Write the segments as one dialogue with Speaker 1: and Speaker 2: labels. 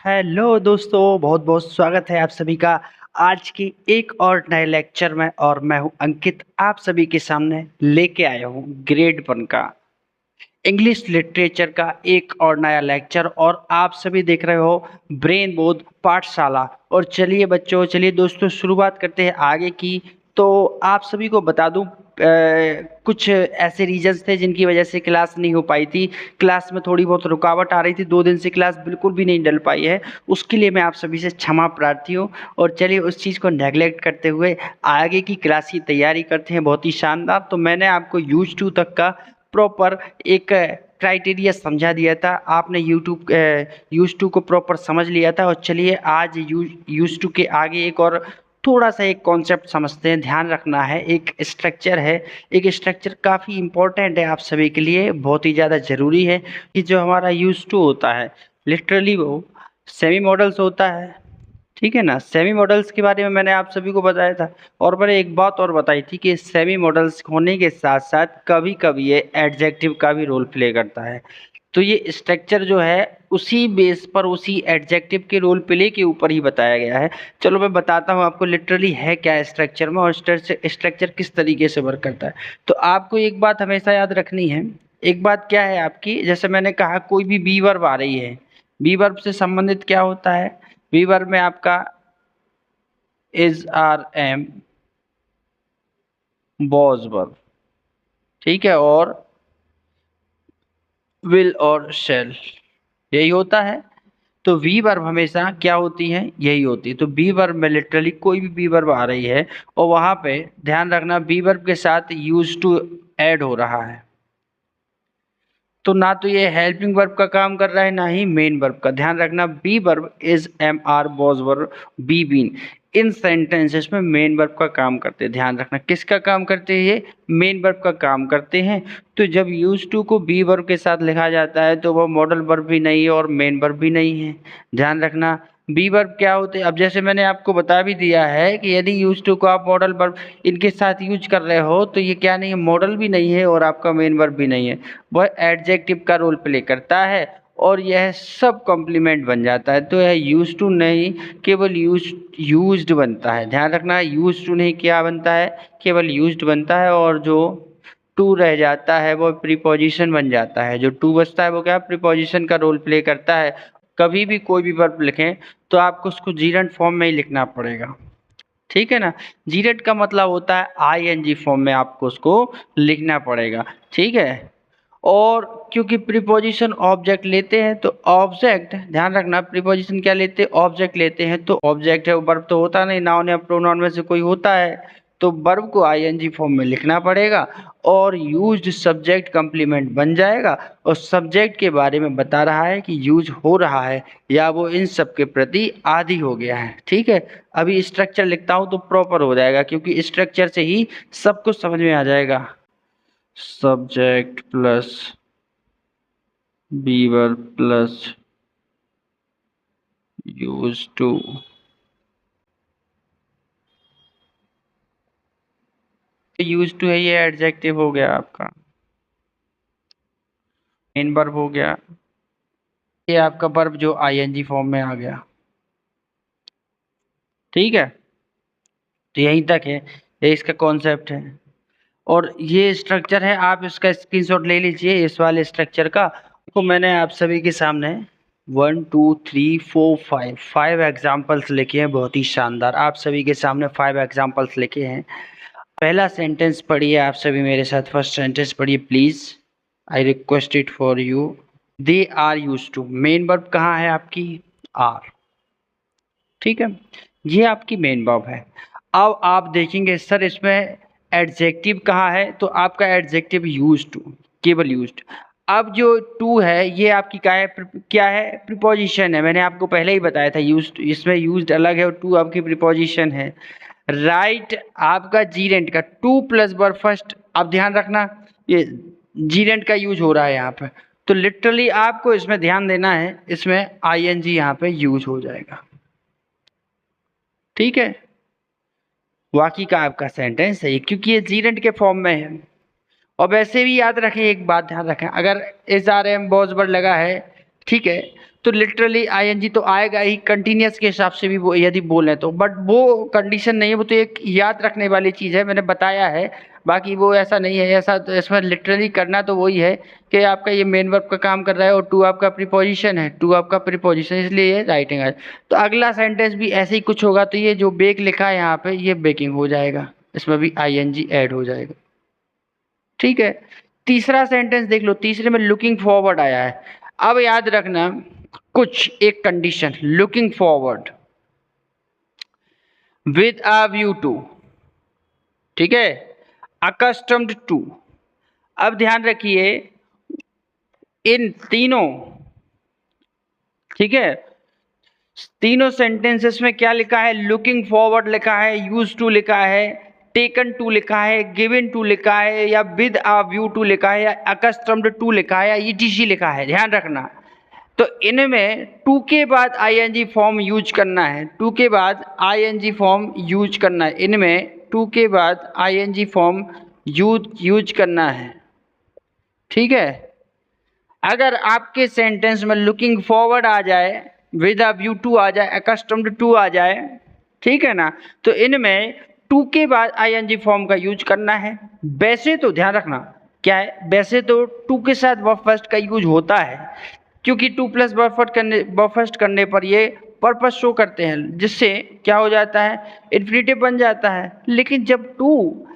Speaker 1: Hello दोस्तों, बहुत बहुत स्वागत है आप सभी का आज की एक और नए लेक्चर में। और मैं हूं अंकित, आप सभी के सामने लेके आया हूं ग्रेड 1 का इंग्लिश लिटरेचर का एक और नया लेक्चर। और आप सभी देख रहे हो ब्रेन बोध पाठशाला। और चलिए बच्चों, चलिए दोस्तों, शुरुआत करते हैं आगे की। तो आप सभी को बता दूं, कुछ ऐसे रीजंस थे जिनकी वजह से क्लास नहीं हो पाई थी। क्लास में थोड़ी बहुत रुकावट आ रही थी, 2 दिन से क्लास बिल्कुल भी नहीं डल पाई है। उसके लिए मैं आप सभी से क्षमा प्रार्थी हूँ। और चलिए उस चीज़ को नेगलेक्ट करते हुए आगे की क्लास की तैयारी करते हैं बहुत ही शानदार। तो मैंने आपको यूज टू तक का प्रॉपर एक क्राइटेरिया समझा दिया था, आपने यूज टू को प्रॉपर समझ लिया था। और चलिए आज यूज टू के आगे एक और थोड़ा सा एक कॉन्सेप्ट समझते हैं। ध्यान रखना है, एक स्ट्रक्चर है, एक स्ट्रक्चर काफ़ी इंपॉर्टेंट है आप सभी के लिए, बहुत ही ज़्यादा ज़रूरी है कि जो हमारा यूज टू होता है लिटरली वो सेमी मॉडल्स होता है। ठीक है ना, सेमी मॉडल्स के बारे में मैंने आप सभी को बताया था। और मैंने एक बात और बताई थी कि सेमी मॉडल्स होने के साथ साथ कभी कभी ये एडजेक्टिव का भी रोल प्ले करता है। तो ये स्ट्रक्चर जो है उसी बेस पर, उसी एडजेक्टिव के रोल प्ले के ऊपर ही बताया गया है। चलो मैं बताता हूँ आपको लिटरली है क्या स्ट्रक्चर में, और स्ट्रक्चर किस तरीके से वर्क करता है। तो आपको एक बात हमेशा याद रखनी है। एक बात क्या है आपकी, जैसे मैंने कहा कोई भी बी वर्ब आ रही है, बी वर्ब से संबंधित क्या होता है, बी वर्ब में आपका is, are, am, was verb, ठीक है, और विल और शेल, यही होता है। तो वी वर्ब हमेशा क्या होती है, यही होती है। तो बी वर्ब में लिटरली कोई भी बी वर्ब आ रही है और वहां पे ध्यान रखना बी वर्ब के साथ यूज टू ऐड हो रहा है। तो ना तो ये हेल्पिंग वर्ब का काम कर रहा है, ना ही मेन वर्ब का। ध्यान रखना be verb is, am, are, was verb, be, been, इन सेंटेंसेस में मेन वर्ब का काम करते हैं। ध्यान रखना किसका काम करते हैं, ये मेन वर्ब का काम करते हैं। तो जब यूज टू को बी वर्ब के साथ लिखा जाता है तो वो मॉडल वर्ब भी नहीं है और मेन वर्ब भी नहीं है। ध्यान रखना बी वर्ब क्या होते हैं। अब जैसे मैंने आपको बता भी दिया है कि यदि यूज टू को आप मॉडल वर्ब इनके साथ यूज कर रहे हो तो ये क्या नहीं है, मॉडल भी नहीं है और आपका मेन वर्ब भी नहीं है, वह एडजेक्टिव का रोल प्ले करता है और यह सब कॉम्प्लीमेंट बन जाता है। तो यह यूज टू नहीं, केवल यूज्ड बनता है। ध्यान रखना यूज टू नहीं, क्या बनता है, केवल यूज्ड बनता है। और जो टू रह जाता है वो प्रीपोजिशन बन जाता है। जो टू बचता है वो क्या, प्रीपोजिशन का रोल प्ले करता है। कभी भी कोई भी वर्ब लिखें तो आपको उसको जीरंट फॉर्म में ही लिखना पड़ेगा, ठीक है ना। जीरेट का मतलब होता है आईएनजी फॉर्म में आपको उसको लिखना पड़ेगा, ठीक है। और क्योंकि प्रीपोजिशन ऑब्जेक्ट लेते हैं तो ऑब्जेक्ट, ध्यान रखना प्रीपोजिशन क्या लेते हैं, ऑब्जेक्ट लेते हैं। तो ऑब्जेक्ट है, वर्ब तो होता नहीं, नाउन या प्रोनाउन में से कोई होता है। तो वर्ब को आईएनजी फॉर्म में लिखना पड़ेगा और यूज्ड सब्जेक्ट कंप्लीमेंट बन जाएगा। और सब्जेक्ट के बारे में बता रहा है कि यूज हो रहा है या वो इन सब के प्रति आदी हो गया है, ठीक है। अभी स्ट्रक्चर लिखता हूं तो प्रॉपर हो जाएगा, क्योंकि स्ट्रक्चर से ही सब कुछ समझ में आ जाएगा। Subject plus be verb plus use to, use to है, ये एडजेक्टिव हो गया आपका, मेन वर्ब हो गया, ये आपका वर्ब जो आईएनजी फॉर्म में आ गया, ठीक है। तो यहीं तक है, ये इसका कॉन्सेप्ट है। और ये स्ट्रक्चर है, आप इसका स्क्रीनशॉट ले लीजिए इस वाले स्ट्रक्चर का। तो मैंने आप सभी के सामने 1 2 3 4 5 एग्जाम्पल्स लिखे हैं, बहुत ही शानदार। आप सभी के सामने 5 एग्जाम्पल्स लिखे हैं। पहला सेंटेंस पढ़िए आप सभी मेरे साथ, फर्स्ट सेंटेंस पढ़िए please, I request it for you. They are use to, main verb कहाँ है आपकी, आर, ठीक है, ये आपकी मेन वर्ब है। अब आप देखेंगे सर इसमें एडजेक्टिव कहाँ है, तो आपका एडजेक्टिव यूज टू, केवल यूज्ड। अब जो टू है ये आपकी क्या है, प्रीपोजिशन है। मैंने आपको पहले ही बताया था यूज्ड, इसमें यूज्ड अलग है और टू आपकी प्रीपोजिशन है। राइट आपका जीरेंट का टू प्लस वर्ब फर्स्ट। अब ध्यान रखना ये जीरेंट का यूज हो रहा है यहाँ पे, तो लिटरली आपको इसमें ध्यान देना है, इसमें आईएनजी यहाँ पे यूज हो जाएगा, ठीक है। बाकी का आपका सेंटेंस सही, क्योंकि ये जीरेंट के फॉर्म में है। और वैसे भी याद रखें, एक बात ध्यान रखें, अगर is are am was word लगा है, ठीक है, तो लिटरली आईएनजी तो आएगा ही कंटिन्यूस के हिसाब से भी वो यदि बोलें तो, बट वो कंडीशन नहीं है, वो तो एक याद रखने वाली चीज़ है, मैंने बताया है। बाकी वो ऐसा नहीं है, ऐसा तो इसमें लिटरली करना तो वही है कि आपका ये मेन वर्ब का काम कर रहा है और टू आपका प्रीपोजिशन है, टू आपका प्रीपोजिशन, इसलिए ये राइटिंग है। तो अगला सेंटेंस भी ऐसे ही कुछ होगा, तो ये जो बेक लिखा है यहाँ पे ये बेकिंग हो जाएगा, इसमें भी आईएनजी ऐड हो जाएगा। ठीक है, तीसरा सेंटेंस देख लो, तीसरे में लुकिंग फॉरवर्ड आया है। अब याद रखना कुछ एक condition, looking forward with a view to, ठीक है, अकस्टम्ड टू। अब ध्यान रखिए इन तीनों, ठीक है, तीनों सेंटेंसेस में क्या लिखा है, लुकिंग फॉरवर्ड लिखा है, यूज टू लिखा है, टेकन टू लिखा है, गिवन टू लिखा है, या विद अ व्यू टू लिखा है, या अकस्टम्ड टू लिखा है, या ईटीसी लिखा है। ध्यान रखना, तो इनमें टू के बाद आईएनजी फॉर्म यूज करना है, टू के बाद आईएनजी फॉर्म यूज करना है, इनमें टू के बाद आईएनजी फॉर्म यूज करना है। ठीक है, अगर आपके सेंटेंस में लुकिंग फॉरवर्ड आ जाए, विद अ व्यू टू आ जाए, अकस्टम्ड टू आ जाए, ठीक है ना, तो इनमें टू के बाद आईएनजी फॉर्म का यूज करना है। वैसे तो ध्यान रखना क्या है, वैसे तो टू के साथ वर्ब फर्स्ट का यूज होता है, क्योंकि टू प्लस वर्ब फर्स्ट करने पर ये पर्पस शो करते हैं, जिससे क्या हो जाता है, इन्फिनिटिव बन जाता है। लेकिन जब टू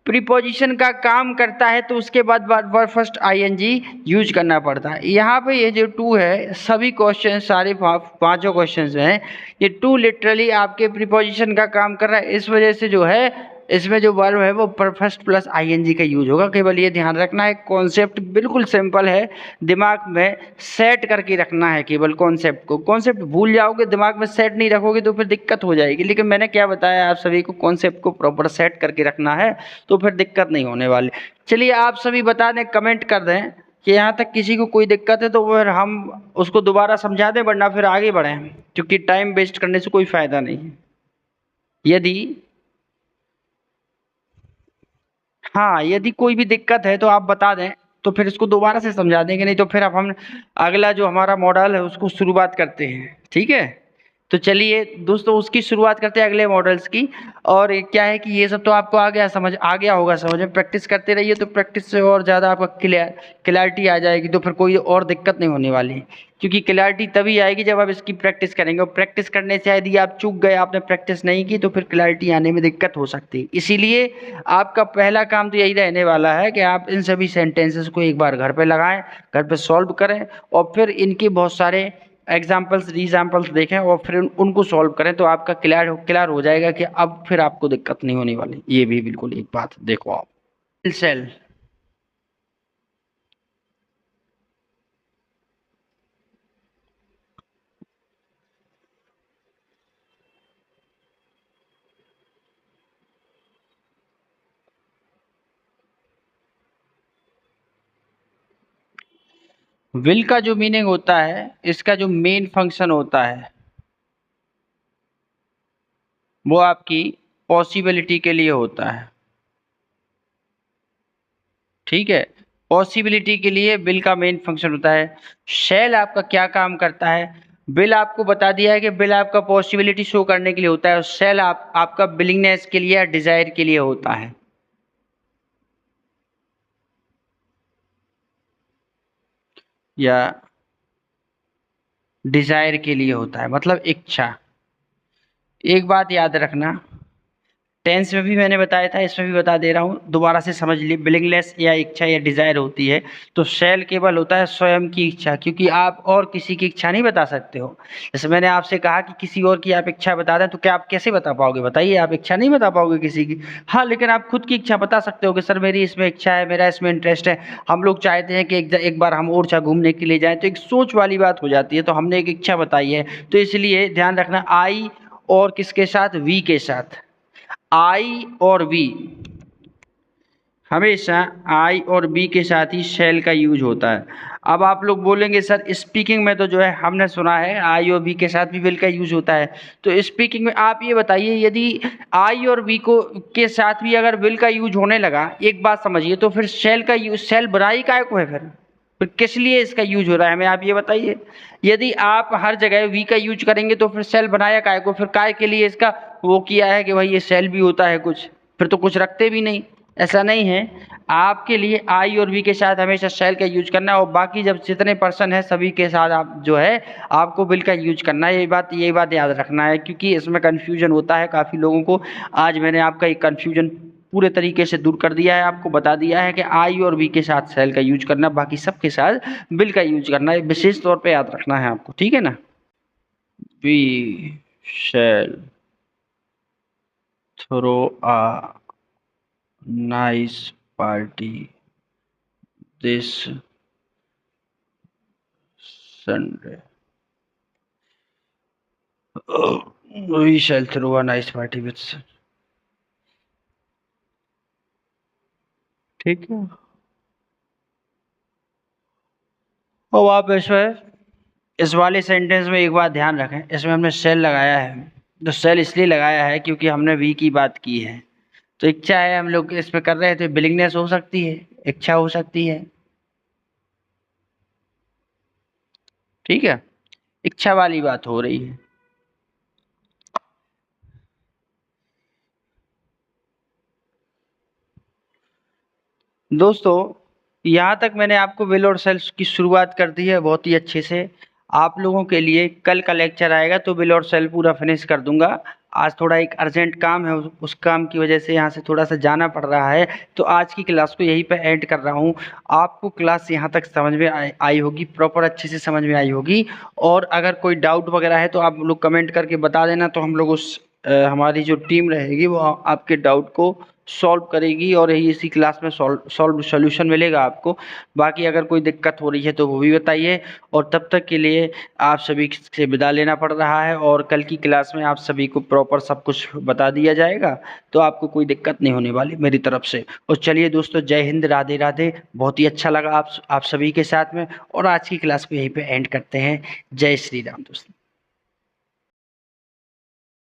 Speaker 1: प्रीपोजिशन का काम करता है तो उसके बाद वर्ब फर्स्ट आईएनजी यूज करना पड़ता है। यहाँ पे ये जो टू है, सभी क्वेश्चन, सारे पांचों क्वेश्चन हैं, ये टू लिटरली आपके प्रीपोजिशन का काम कर रहा है, इस वजह से जो है इसमें जो वर्ब है वो फर्स्ट प्लस आईएनजी का यूज होगा। केवल ये ध्यान रखना है, कॉन्सेप्ट बिल्कुल सिंपल है, दिमाग में सेट करके रखना है। केवल कॉन्सेप्ट को, कॉन्सेप्ट भूल जाओगे, दिमाग में सेट नहीं रखोगे तो फिर दिक्कत हो जाएगी। लेकिन मैंने क्या बताया, आप सभी को कॉन्सेप्ट को प्रॉपर सेट करके रखना है, तो फिर दिक्कत नहीं होने वाली। चलिए आप सभी बता दें, कमेंट कर दें कि यहाँ तक किसी को कोई दिक्कत है तो फिर हम उसको दोबारा समझा दें, वरना फिर आगे बढ़ें, क्योंकि टाइम वेस्ट करने से कोई फायदा नहीं है। यदि हाँ, यदि कोई भी दिक्कत है तो आप बता दें, तो फिर इसको दोबारा से समझा देंगे, नहीं तो फिर अब हम अगला जो हमारा मॉडल है उसको शुरुआत करते हैं। ठीक है, तो चलिए दोस्तों उसकी शुरुआत करते हैं, अगले मॉडल्स की। और क्या है कि ये सब तो आपको आ गया होगा समझ में, प्रैक्टिस करते रहिए तो प्रैक्टिस से और ज़्यादा आपका क्लैरिटी आ जाएगी, तो फिर कोई और दिक्कत नहीं होने वाली। क्योंकि क्लैरिटी तभी आएगी जब आप इसकी प्रैक्टिस करेंगे, और प्रैक्टिस करने से यदि आप चूक गए, आपने प्रैक्टिस नहीं की, तो फिर क्लैरिटी आने में दिक्कत हो सकती है। इसीलिए आपका पहला काम तो यही रहने वाला है कि आप इन सभी सेंटेंसेस को एक बार घर पे लगाएं, घर पे सॉल्व करें, और फिर इनके बहुत सारे एग्जाम्पल्स रीजाम्पल्स देखें और फिर उनको सॉल्व करें, तो आपका क्लियर हो जाएगा कि अब फिर आपको दिक्कत नहीं होने वाली। ये भी बिल्कुल एक बात देखो आप, सेल विल का जो मीनिंग होता है, इसका जो मेन फंक्शन होता है वो आपकी पॉसिबिलिटी के लिए होता है। ठीक है, पॉसिबिलिटी के लिए बिल का मेन फंक्शन होता है। शेल आपका क्या काम करता है, बिल आपको बता दिया है कि बिल आपका पॉसिबिलिटी शो करने के लिए होता है, और शेल आपका बिलिंगनेस के लिए या डिजायर के लिए होता है। या डिजायर के लिए होता है, मतलब इच्छा। एक बात याद रखना, टेंस में भी मैंने बताया था, इसमें भी बता दे रहा हूँ, दोबारा से समझ ली। बिलिंगलेस या इच्छा या डिजायर होती है, तो शैल केवल होता है स्वयं की इच्छा, क्योंकि आप और किसी की इच्छा नहीं बता सकते हो। जैसे मैंने आपसे कहा कि किसी और की आप इच्छा बता दें, तो क्या आप कैसे बता पाओगे, बताइए, आप इच्छा नहीं बता पाओगे किसी की। हाँ, लेकिन आप खुद की इच्छा बता सकते हो कि सर मेरी इसमें इच्छा है, मेरा इसमें इंटरेस्ट है, हम लोग चाहते हैं कि एक बार हम ओरछा घूमने के लिए जाएं, तो एक सोच वाली बात हो जाती है, तो हमने एक इच्छा बताई है। तो इसलिए ध्यान रखना, आई और किसके साथ, वी के साथ, आई और वी, हमेशा आई और बी के साथ ही शैल का यूज होता है। अब आप लोग बोलेंगे सर स्पीकिंग में तो जो है हमने सुना है आई और बी के साथ भी विल का यूज होता है, तो स्पीकिंग में आप ये बताइए, यदि आई और बी को के साथ भी अगर विल का यूज होने लगा, एक बात समझिए, तो फिर शैल का यूज, शैल बनाई काय को है फिर, फिर किस लिए इसका यूज हो रहा है हमें आप ये बताइए। यदि आप हर जगह वी का यूज करेंगे तो फिर सेल बनाया काय को, फिर काय के लिए इसका वो किया है कि भाई ये सेल भी होता है कुछ, फिर तो कुछ रखते भी नहीं। ऐसा नहीं है, आपके लिए आई और वी के साथ हमेशा सेल का यूज करना है, और बाकी जब जितने पर्सन है सभी के साथ आप जो है आपको विल का यूज करना है। यही बात याद रखना है, क्योंकि इसमें कन्फ्यूजन होता है काफ़ी लोगों को। आज मैंने आपका एक कन्फ्यूजन पूरे तरीके से दूर कर दिया है, आपको बता दिया है कि आई और वी के साथ सेल का यूज करना, बाकी सबके साथ विल का यूज करना है, विशेष तौर पे याद रखना है आपको, ठीक है ना। We shall throw a nice party this Sunday. We shall throw a nice party with, ठीक है। और आप इसमें इस वाले सेंटेंस में एक बात ध्यान रखें, इसमें हमने सेल लगाया है, तो सेल इसलिए लगाया है क्योंकि हमने वी की बात की है। तो इच्छा है हम लोग इस पे कर रहे हैं, तो बिलिंगनेस हो सकती है, इच्छा हो सकती है, ठीक है, इच्छा वाली बात हो रही है। दोस्तों यहाँ तक मैंने आपको विल और सेल्स की शुरुआत कर दी है बहुत ही अच्छे से। आप लोगों के लिए कल का लेक्चर आएगा तो विल और सेल पूरा फिनिश कर दूंगा। आज थोड़ा एक अर्जेंट काम है, उस काम की वजह से यहाँ से थोड़ा सा जाना पड़ रहा है, तो आज की क्लास को यहीं पे एंड कर रहा हूँ। आपको क्लास यहाँ तक समझ में आई होगी, प्रॉपर अच्छे से समझ में आई होगी। और अगर कोई डाउट वगैरह है तो आप लोग कमेंट करके बता देना, तो हम लोग उस हमारी जो टीम रहेगी वो आपके डाउट को सॉल्व करेगी, और यही इसी क्लास में सॉल्व सोल्यूशन मिलेगा आपको। बाकी अगर कोई दिक्कत हो रही है तो वो भी बताइए। और तब तक के लिए आप सभी से विदा लेना पड़ रहा है, और कल की क्लास में आप सभी को प्रॉपर सब कुछ बता दिया जाएगा, तो आपको कोई दिक्कत नहीं होने वाली मेरी तरफ से। और चलिए दोस्तों, जय हिंद, राधे राधे। बहुत ही अच्छा लगा आप सभी के साथ में, और आज की क्लास को यहीं पे एंड करते हैं। जय श्री राम दोस्तों।